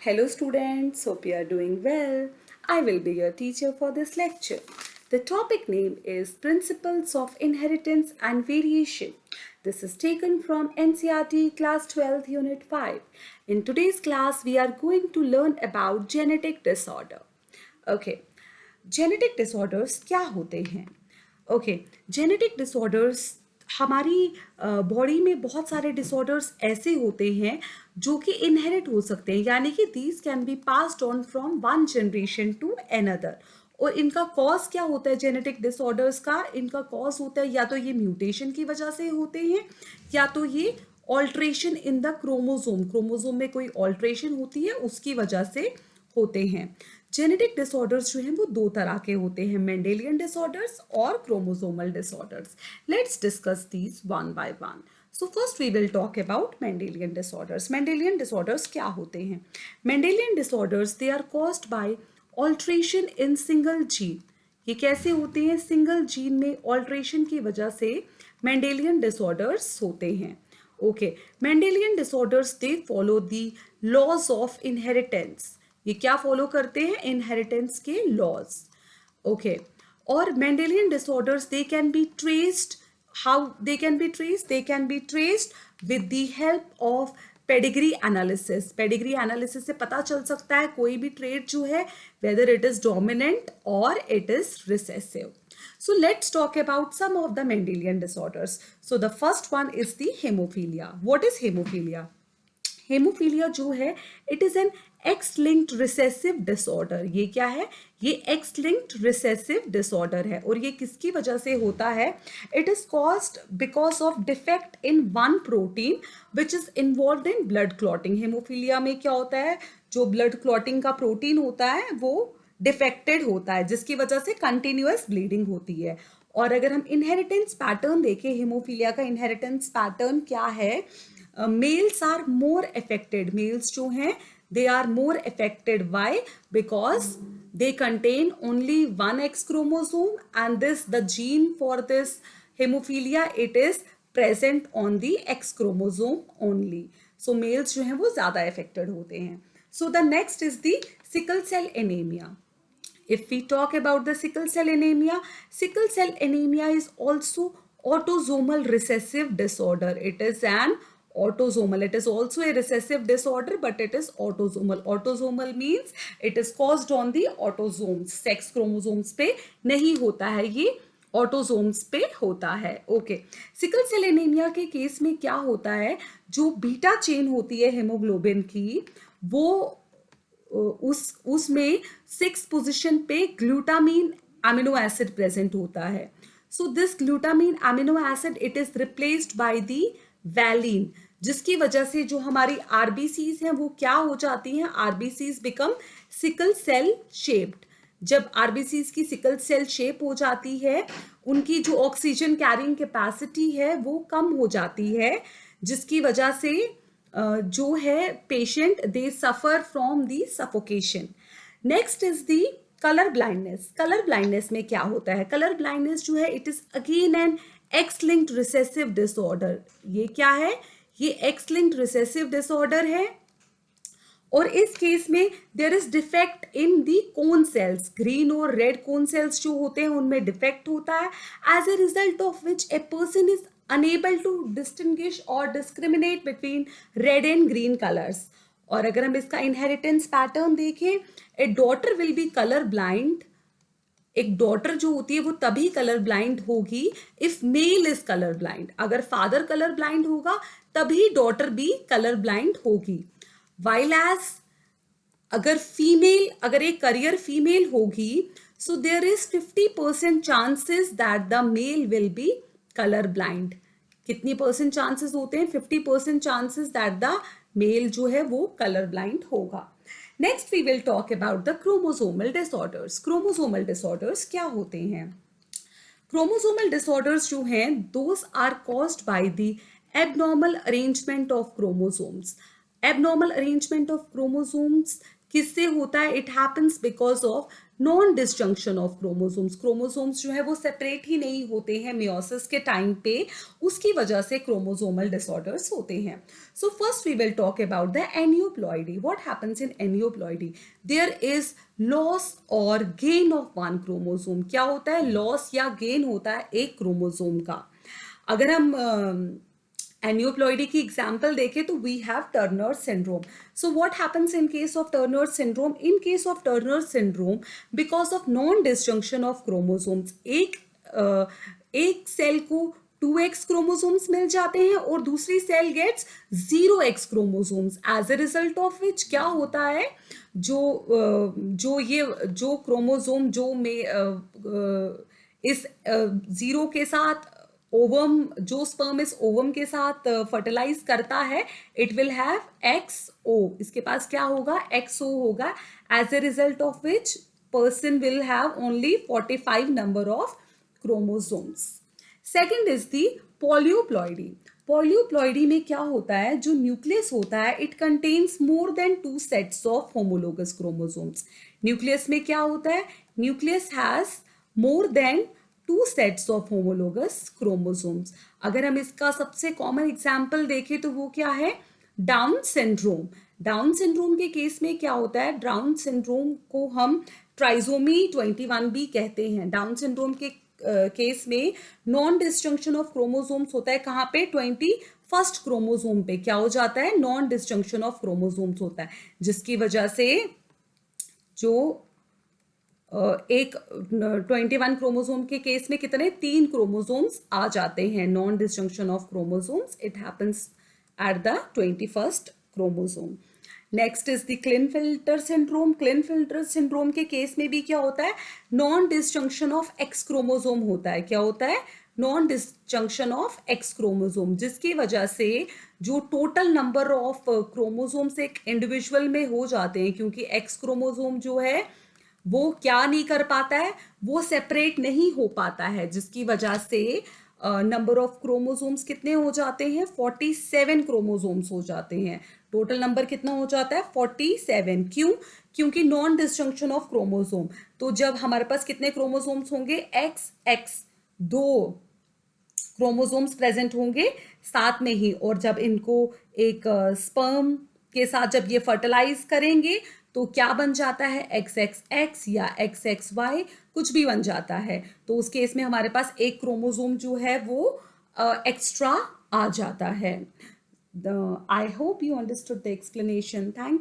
Hello students, hope you are doing well. I will be your teacher for this lecture. The topic name is Principles of Inheritance and Variation. This is taken from NCERT Class 12 Unit 5. In today's class, we are going to learn about genetic disorder. Okay, genetic disorders क्या होते हैं? Okay, genetic disorders हमारी body में बहुत सारे disorders ऐसे होते हैं जो कि इनहेरिट हो सकते हैं, यानी कि these can be passed on from one generation to another. और इनका कॉज क्या होता है? जेनेटिक डिसऑर्डर्स का इनका कॉज होता है या तो ये म्यूटेशन की वजह से होते हैं या तो ये ऑल्ट्रेशन इन द क्रोमोसोम में कोई ऑल्ट्रेशन होती है उसकी वजह से होते हैं. जेनेटिक डिसऑर्डर्स जो हैं वो दो तरह के होते हैं, मेंडेलियन डिसऑर्डर्स और chromosomal disorders. Let's discuss these one by one. So first we will talk about Mendelian disorders. Mendelian disorders क्या होते हैं? Mendelian disorders they are caused by alteration in single gene. ये कैसे होते हैं? सिंगल जीन में alteration की वजह से मेंडेलियन डिसऑर्डर्स होते हैं. Okay, Mendelian disorders they follow the laws of inheritance. ये क्या फॉलो करते हैं? इनहेरिटेंस के लॉज. ओके, और Mendelian disorders they can be traced. How they can be traced? They can be traced with the help of pedigree analysis. Pedigree analysis से पता चल सकता है कोई भी ट्रेट जो है वेदर इट इज डोमिनेंट और it is recessive. So let's talk about some of the Mendelian disorders. So the first one is the hemophilia. What is hemophilia? Haemophilia जो है it is an X linked recessive disorder. ये क्या है? ये x linked recessive disorder है. और ये किसकी वजह से होता है? It is caused because of defect in one protein which is involved in blood clotting. Haemophilia में क्या होता है? जो ब्लड क्लॉटिंग का प्रोटीन होता है वो डिफेक्टेड होता है जिसकी वजह से कंटिन्यूअस ब्लीडिंग होती है. और अगर हम इनहेरिटेंस पैटर्न देखें, हेमोफीलिया का इनहेरिटेंस पैटर्न क्या है? Males are more affected. Males जो हैं they are more affected. Why? Because they contain only one X chromosome and the gene for this hemophilia it is present on the X chromosome only. So males जो हैं वो ज़्यादा affected होते हैं. So the next is the sickle cell anemia. If we talk about the sickle cell anemia is also autosomal recessive disorder. It is an autosomal. It is also a recessive disorder, but it is autosomal. Autosomal means it is caused on the autosomes. Sex chromosomes पे नहीं होता है, ये autosomes पे होता है. Okay, sickle cell anaemia के case में क्या होता है? जो बीटा चेन होती है हेमोग्लोबिन की वो उसमें 6 पोजीशन पे ग्लूटामीन अमीनो एसिड प्रेजेंट होता है. So this glutamine amino acid it is replaced by the valine, जिसकी वजह से जो हमारी आरबीसीज हैं वो क्या हो जाती हैं? RBCs become sickle cell shaped. जब आरबीसीज की सिकल सेल शेप हो जाती है उनकी जो ऑक्सीजन कैरिंग कैपेसिटी है वो कम हो जाती है, जिसकी वजह से जो है patient they suffer from the suffocation. Next is the colour blindness. Colour blindness में क्या होता है? कलर ब्लाइंडनेस जो है it is again an X linked recessive disorder. ये क्या है? ये एक्स लिंक्ड रिसेसिव डिसऑर्डर है और इस केस में there is defect in the cone cells. Green और रेड कोन सेल्स जो होते हैं उनमें डिफेक्ट होता है, as a result of which a person is unable to distinguish और discriminate between red and green colours. और अगर हम इसका इनहेरिटेंस पैटर्न देखें, a daughter will be colour blind. एक डॉटर जो होती है वो तभी कलर ब्लाइंड होगी if male is colour blind. अगर फादर कलर ब्लाइंड होगा तभी डॉटर भी कलर ब्लाइंड होगी. वाइल एज अगर एक करियर फीमेल होगी, so there is 50% chances that the male will be colour blind. कितनी परसेंट चांसेस होते हैं? 50% चांसेस दैट द मेल जो है वो कलर ब्लाइंड होगा. Next we will talk about the chromosomal disorders. Chromosomal disorders क्या होते हैं? क्रोमोसोमल डिसऑर्डर्स जो हैं those are caused by the abnormal arrangement of chromosomes. Abnormal arrangement of chromosomes किससे होता है? It happens because of non disjunction of chromosomes. Chromosomes जो है वो सेपरेट ही नहीं होते हैं मियोसिस के टाइम पे, उसकी वजह से क्रोमोसोमल डिसऑर्डर्स होते हैं। So first we will talk about the aneuploidy. What happens in aneuploidy? There is loss और गेन ऑफ वन क्रोमोसोम। क्या होता है? लॉस या गेन होता है एक क्रोमोसोम का। अगर हम एनियोप्लॉइडी की एग्जाम्पल देखें तो we have Turner syndrome. So what happens in case of Turner syndrome? In case of Turner syndrome, because of non disjunction of chromosomes, एक सेल को 2x क्रोमोसोम्स मिल जाते हैं और दूसरी cell gets 0x chromosomes. As a result of which क्या होता है? जो क्रोमोसोम जो में इस 0 के साथ ओवम, जो स्पर्म इस ओवम के साथ फर्टिलाइज करता है, इट विल हैव XO। इसके पास क्या होगा? XO होगा। As a result of which person will have only 45 number of chromosomes. Second is the polyploidy. Polyploidy में क्या होता है? जो न्यूक्लियस होता है, it contains more than 2 sets of homologous chromosomes. Nucleus में क्या होता है? Nucleus has more than 2 sets of homologous chromosomes. अगर हम इसका सबसे कॉमन एग्जाम्पल देखें तो वो क्या है? Down syndrome. डाउन सिंड्रोम के केस में क्या होता है? डाउन सिंड्रोम को हम ट्राइसोमी 21 भी कहते हैं। डाउन सिंड्रोम के केस में नॉन डिसजंक्शन ऑफ क्रोमोसोम्स होता है। कहाँ पे? 21st क्रोमोसोम पे क्या हो जाता है? नॉन डिसजंक्शन ऑफ क्रोमोसोम्स होता है, जिसकी वजह से जो एक 21 क्रोमोसोम के केस में कितने? 3 क्रोमोसोम्स आ जाते हैं। Non disjunction of chromosomes, it happens at the 21st chromosome. Next is the Klinefelter syndrome. Klinefelter syndrome के केस में भी क्या होता है? Non disjunction of x chromosome होता है। क्या होता है? Non disjunction of x chromosome, जिसकी वजह से जो टोटल नंबर ऑफ क्रोमोसोम्स एक इंडिविजुअल में हो जाते हैं, क्योंकि एक्स क्रोमोसोम जो है वो क्या नहीं कर पाता है? वो सेपरेट नहीं हो पाता है, जिसकी वजह से नंबर ऑफ क्रोमोसोम्स कितने हो जाते हैं? 47 क्रोमोसोम्स हो जाते हैं। टोटल नंबर कितना हो जाता है? 47। क्यों? क्योंकि नॉन डिसजंक्शन ऑफ क्रोमोसोम। तो जब हमारे पास कितने क्रोमोसोम्स होंगे? XX 2 क्रोमोसोम्स प्रेजेंट होंगे साथ में ही, और जब इनको एक स्पर्म के साथ जब ये फर्टिलाइज करेंगे तो क्या बन जाता है? XXX या XXY, कुछ भी बन जाता है। तो उस केस में हमारे पास एक क्रोमोसोम जो है वो एक्स्ट्रा आ जाता है। I hope you understood the explanation. Thank you.